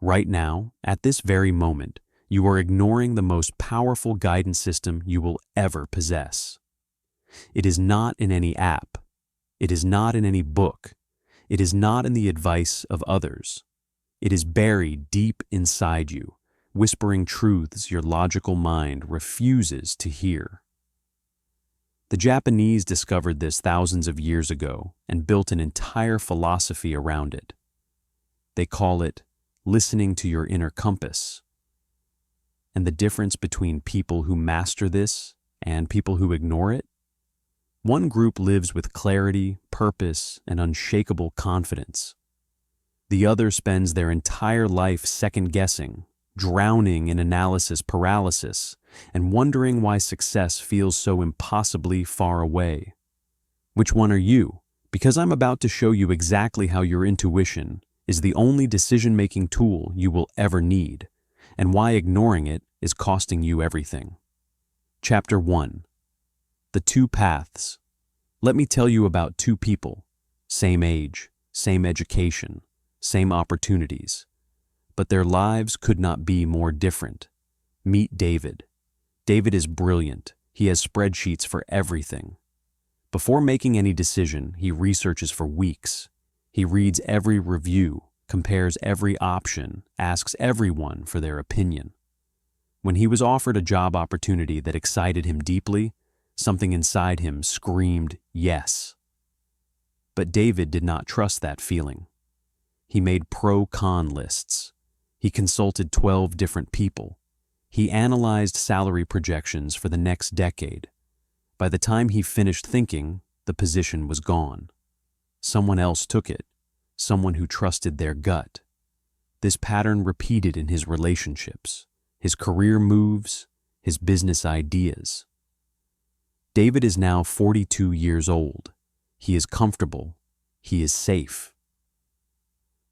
Right now, at this very moment, you are ignoring the most powerful guidance system you will ever possess. It is not in any app. It is not in any book. It is not in the advice of others. It is buried deep inside you, whispering truths your logical mind refuses to hear. The Japanese discovered this thousands of years ago and built an entire philosophy around it. They call it listening to your inner compass. And the difference between people who master this and people who ignore it? One group lives with clarity, purpose, and unshakable confidence. The other spends their entire life second-guessing, drowning in analysis paralysis, and wondering why success feels so impossibly far away. Which one are you? Because I'm about to show you exactly how your intuition is the only decision-making tool you will ever need, and why ignoring it is costing you everything. Chapter 1. The Two Paths. Let me tell you about two people, same age, same education, same opportunities, but their lives could not be more different. Meet David. David is brilliant. He has spreadsheets for everything. Before making any decision, he researches for weeks. He reads every review, compares every option, asks everyone for their opinion. When he was offered a job opportunity that excited him deeply, something inside him screamed, yes. But David did not trust that feeling. He made pro-con lists. He consulted 12 different people. He analyzed salary projections for the next decade. By the time he finished thinking, the position was gone. Someone else took it, someone who trusted their gut. This pattern repeated in his relationships, his career moves, his business ideas. David is now 42 years old. He is comfortable. He is safe.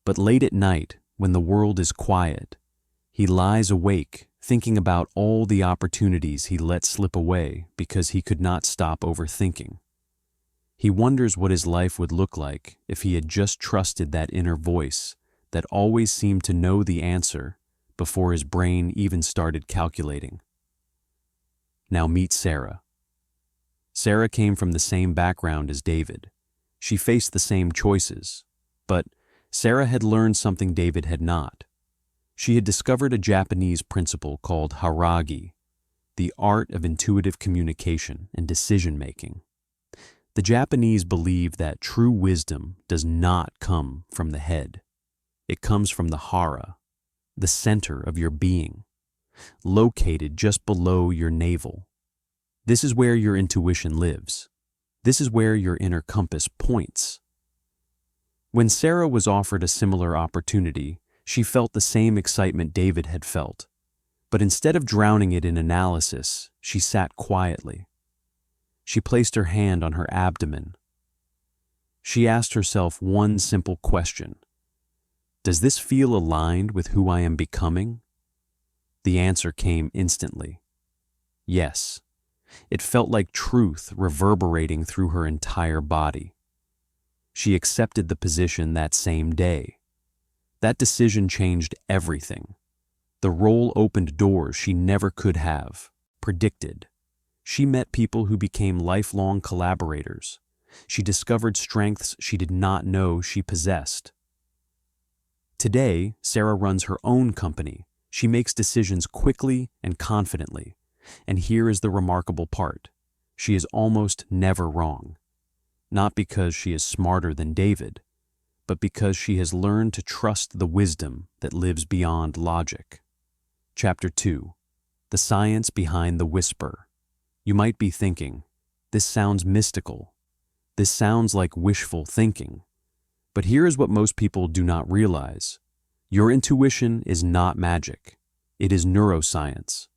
But late at night, when the world is quiet, he lies awake, thinking about all the opportunities he let slip away because he could not stop overthinking. He wonders what his life would look like if he had just trusted that inner voice that always seemed to know the answer before his brain even started calculating. Now meet Sarah. Sarah came from the same background as David. She faced the same choices, but Sarah had learned something David had not. She had discovered a Japanese principle called haragi, the art of intuitive communication and decision-making. The Japanese believe that true wisdom does not come from the head. It comes from the hara, the center of your being, located just below your navel. This is where your intuition lives. This is where your inner compass points. When Sarah was offered a similar opportunity, she felt the same excitement David had felt. But instead of drowning it in analysis, she sat quietly. She placed her hand on her abdomen. She asked herself one simple question. Does this feel aligned with who I am becoming? The answer came instantly. Yes. It felt like truth reverberating through her entire body. She accepted the position that same day. That decision changed everything. The role opened doors she never could have predicted. She met people who became lifelong collaborators. She discovered strengths she did not know she possessed. Today, Sarah runs her own company. She makes decisions quickly and confidently. And here is the remarkable part. She is almost never wrong. Not because she is smarter than David, but because she has learned to trust the wisdom that lives beyond logic. Chapter 2. The Science Behind the Whisper. You might be thinking, this sounds mystical. This sounds like wishful thinking. But here is what most people do not realize. Your intuition is not magic. It is neuroscience.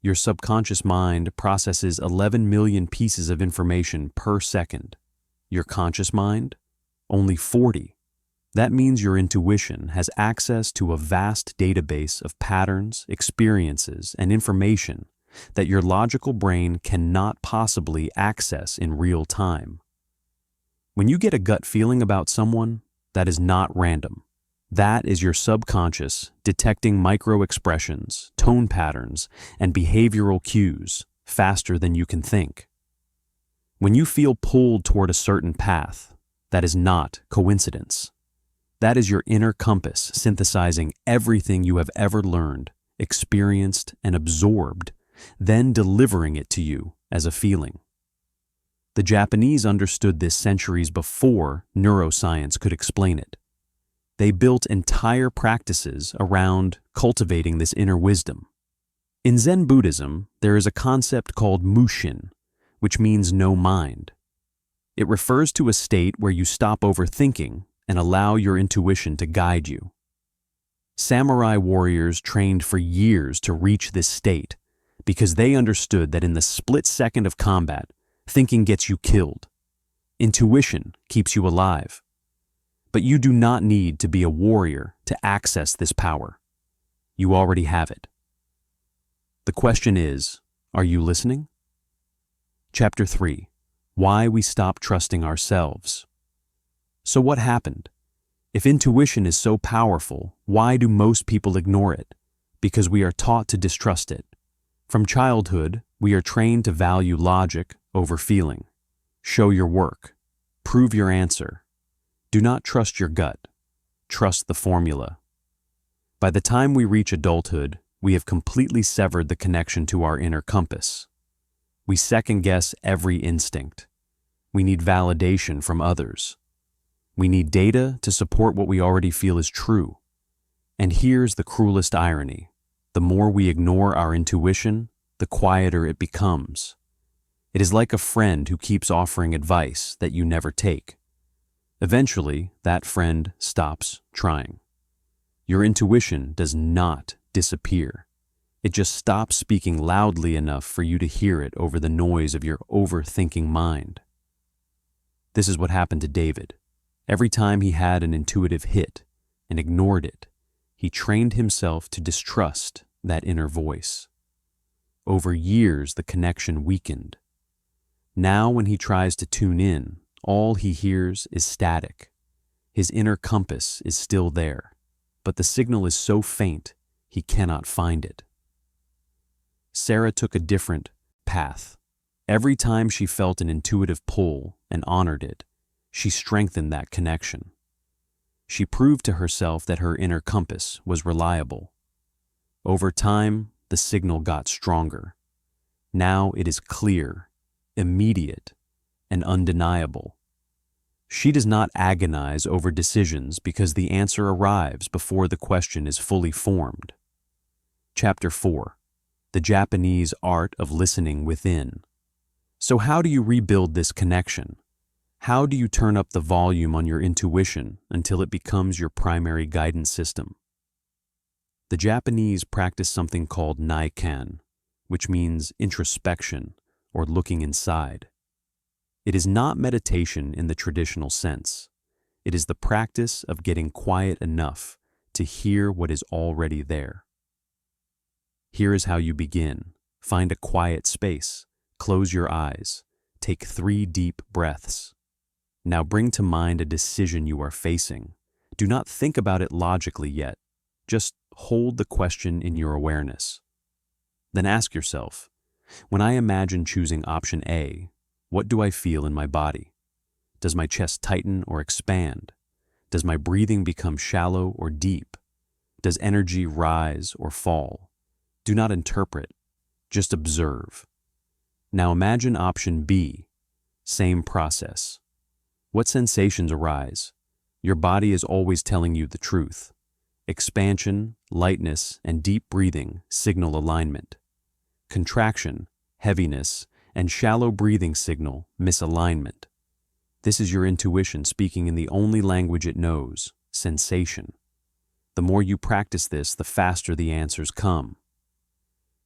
Your subconscious mind processes 11 million pieces of information per second. Your conscious mind? Only 40. That means your intuition has access to a vast database of patterns, experiences, and information that your logical brain cannot possibly access in real time. When you get a gut feeling about someone, that is not random. That is your subconscious detecting micro-expressions, tone patterns, and behavioral cues faster than you can think. When you feel pulled toward a certain path, that is not coincidence. That is your inner compass synthesizing everything you have ever learned, experienced, and absorbed, then delivering it to you as a feeling. The Japanese understood this centuries before neuroscience could explain it. They built entire practices around cultivating this inner wisdom. In Zen Buddhism, there is a concept called Mushin, which means no mind. It refers to a state where you stop overthinking and allow your intuition to guide you. Samurai warriors trained for years to reach this state because they understood that in the split second of combat, thinking gets you killed. Intuition keeps you alive. But you do not need to be a warrior to access this power. You already have it. The question is, are you listening? Chapter 3. Why we stop trusting ourselves. So what happened? If intuition is so powerful, why do most people ignore it? Because we are taught to distrust it. From childhood, we are trained to value logic over feeling. Show your work. Prove your answer. Do not trust your gut. Trust the formula. By the time we reach adulthood, we have completely severed the connection to our inner compass. We second-guess every instinct. We need validation from others. We need data to support what we already feel is true. And here's the cruelest irony. The more we ignore our intuition, the quieter it becomes. It is like a friend who keeps offering advice that you never take. Eventually, that friend stops trying. Your intuition does not disappear. It just stops speaking loudly enough for you to hear it over the noise of your overthinking mind. This is what happened to David. Every time he had an intuitive hit and ignored it, he trained himself to distrust that inner voice. Over years, the connection weakened. Now, when he tries to tune in, all he hears is static. His inner compass is still there, but the signal is so faint he cannot find it. Sarah took a different path. Every time she felt an intuitive pull and honored it, she strengthened that connection. She proved to herself that her inner compass was reliable. Over time, the signal got stronger. Now it is clear, immediate, and undeniable. She does not agonize over decisions because the answer arrives before the question is fully formed. Chapter 4. The Japanese Art of Listening Within. So how do you rebuild this connection? How do you turn up the volume on your intuition until it becomes your primary guidance system? The Japanese practice something called naikan, which means introspection or looking inside. It is not meditation in the traditional sense. It is the practice of getting quiet enough to hear what is already there. Here is how you begin. Find a quiet space. Close your eyes. Take 3 deep breaths. Now bring to mind a decision you are facing. Do not think about it logically yet. Just hold the question in your awareness. Then ask yourself, when I imagine choosing option A, what do I feel in my body? Does my chest tighten or expand? Does my breathing become shallow or deep? Does energy rise or fall? Do not interpret, just observe. Now imagine option B, same process. What sensations arise? Your body is always telling you the truth. Expansion, lightness, and deep breathing signal alignment. Contraction, heaviness, and shallow breathing signal misalignment. This is your intuition speaking in the only language it knows, sensation. The more you practice this, the faster the answers come.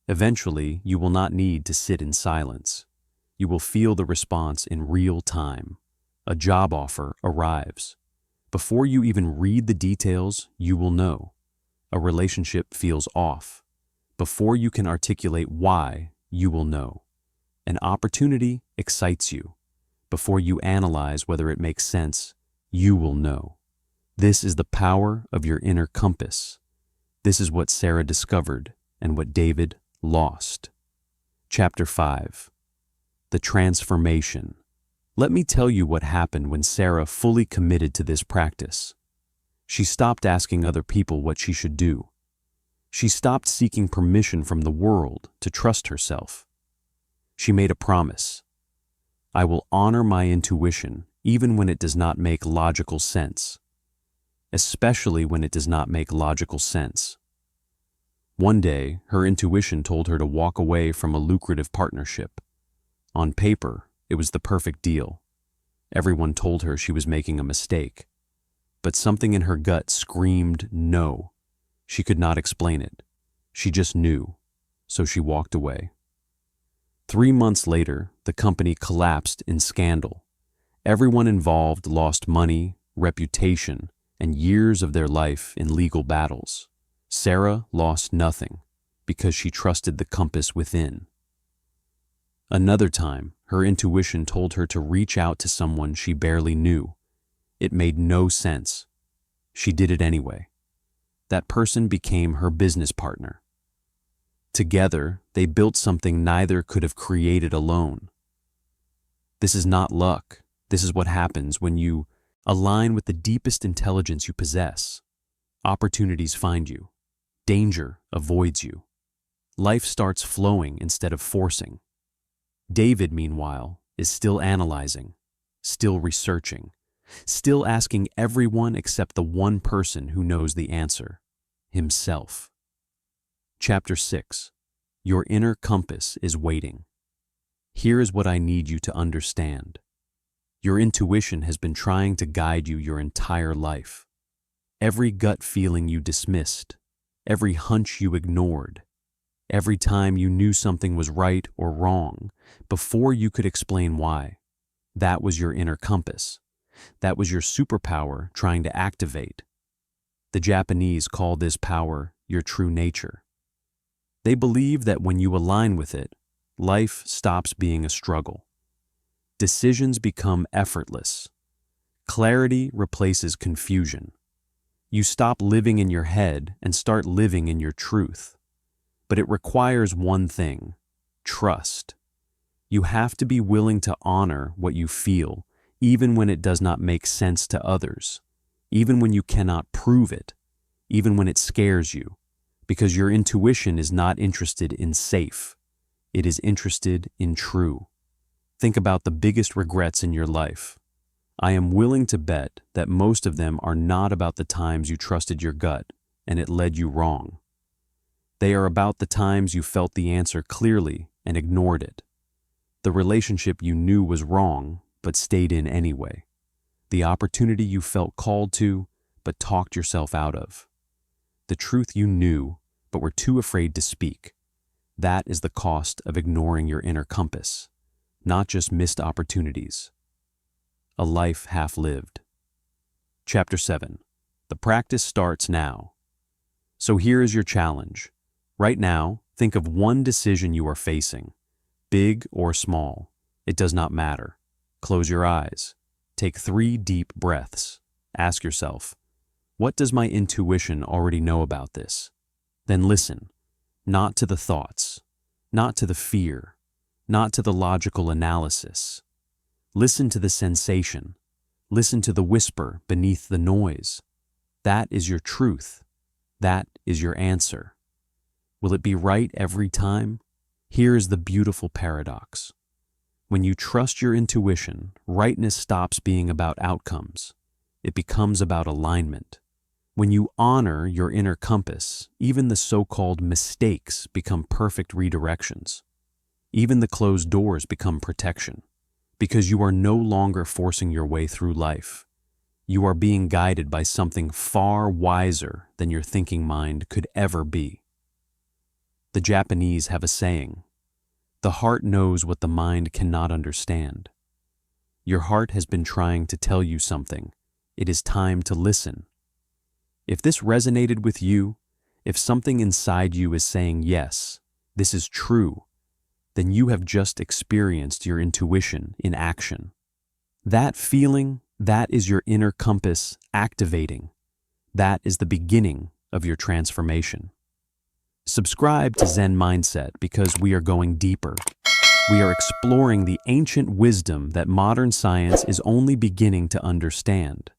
Eventually, you will not need to sit in silence. You will feel the response in real time. A job offer arrives. Before you even read the details, you will know. A relationship feels off. Before you can articulate why, you will know. An opportunity excites you. Before you analyze whether it makes sense, you will know. This is the power of your inner compass. This is what Sarah discovered and what David lost. Chapter 5. The Transformation. Let me tell you what happened when Sarah fully committed to this practice. She stopped asking other people what she should do. She stopped seeking permission from the world to trust herself. She made a promise. I will honor my intuition even when it does not make logical sense, especially when it does not make logical sense. One day, her intuition told her to walk away from a lucrative partnership. On paper, it was the perfect deal. Everyone told her she was making a mistake. But something in her gut screamed no. She could not explain it. She just knew. So she walked away. 3 months later, the company collapsed in scandal. Everyone involved lost money, reputation, and years of their life in legal battles. Sarah lost nothing because she trusted the compass within. Another time, her intuition told her to reach out to someone she barely knew. It made no sense. She did it anyway. That person became her business partner. Together, they built something neither could have created alone. This is not luck. This is what happens when you align with the deepest intelligence you possess. Opportunities find you. Danger avoids you. Life starts flowing instead of forcing. David, meanwhile, is still analyzing, still researching, still asking everyone except the one person who knows the answer, himself. Chapter 6. Your inner compass is waiting. Here is what I need you to understand. Your intuition has been trying to guide you your entire life. Every gut feeling you dismissed, every hunch you ignored, every time you knew something was right or wrong, before you could explain why. That was your inner compass. That was your superpower trying to activate. The Japanese call this power your true nature. They believe that when you align with it, life stops being a struggle. Decisions become effortless. Clarity replaces confusion. You stop living in your head and start living in your truth. But it requires one thing: trust. You have to be willing to honor what you feel, even when it does not make sense to others, even when you cannot prove it, even when it scares you, because your intuition is not interested in safe. It is interested in true. Think about the biggest regrets in your life. I am willing to bet that most of them are not about the times you trusted your gut and it led you wrong. They are about the times you felt the answer clearly and ignored it. The relationship you knew was wrong but stayed in anyway. The opportunity you felt called to but talked yourself out of. The truth you knew but were too afraid to speak. That is the cost of ignoring your inner compass, not just missed opportunities. A life half-lived. Chapter 7. The practice starts now. So here is your challenge. Right now, think of one decision you are facing, big or small. It does not matter. Close your eyes. Take 3 deep breaths. Ask yourself, what does my intuition already know about this? Then listen, not to the thoughts, not to the fear, not to the logical analysis. Listen to the sensation. Listen to the whisper beneath the noise. That is your truth. That is your answer. Will it be right every time? Here is the beautiful paradox. When you trust your intuition, rightness stops being about outcomes. It becomes about alignment. When you honor your inner compass, even the so-called mistakes become perfect redirections. Even the closed doors become protection, because you are no longer forcing your way through life. You are being guided by something far wiser than your thinking mind could ever be. The Japanese have a saying, "The heart knows what the mind cannot understand." Your heart has been trying to tell you something. It is time to listen. If this resonated with you, if something inside you is saying, yes, this is true, then you have just experienced your intuition in action. That feeling, That is your inner compass activating. That is the beginning of your transformation. Subscribe to Zen Mindset because we are going deeper. We are exploring the ancient wisdom that modern science is only beginning to understand.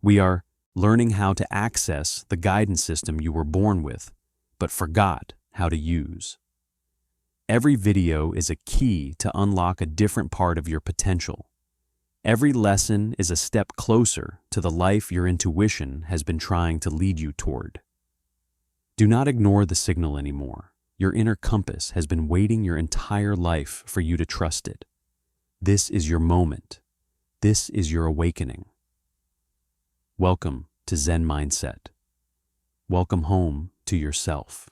We are learning how to access the guidance system you were born with, but forgot how to use. Every video is a key to unlock a different part of your potential. Every lesson is a step closer to the life your intuition has been trying to lead you toward. Do not ignore the signal anymore. Your inner compass has been waiting your entire life for you to trust it. This is your moment. This is your awakening. Welcome to Zen Mindset. Welcome home to yourself.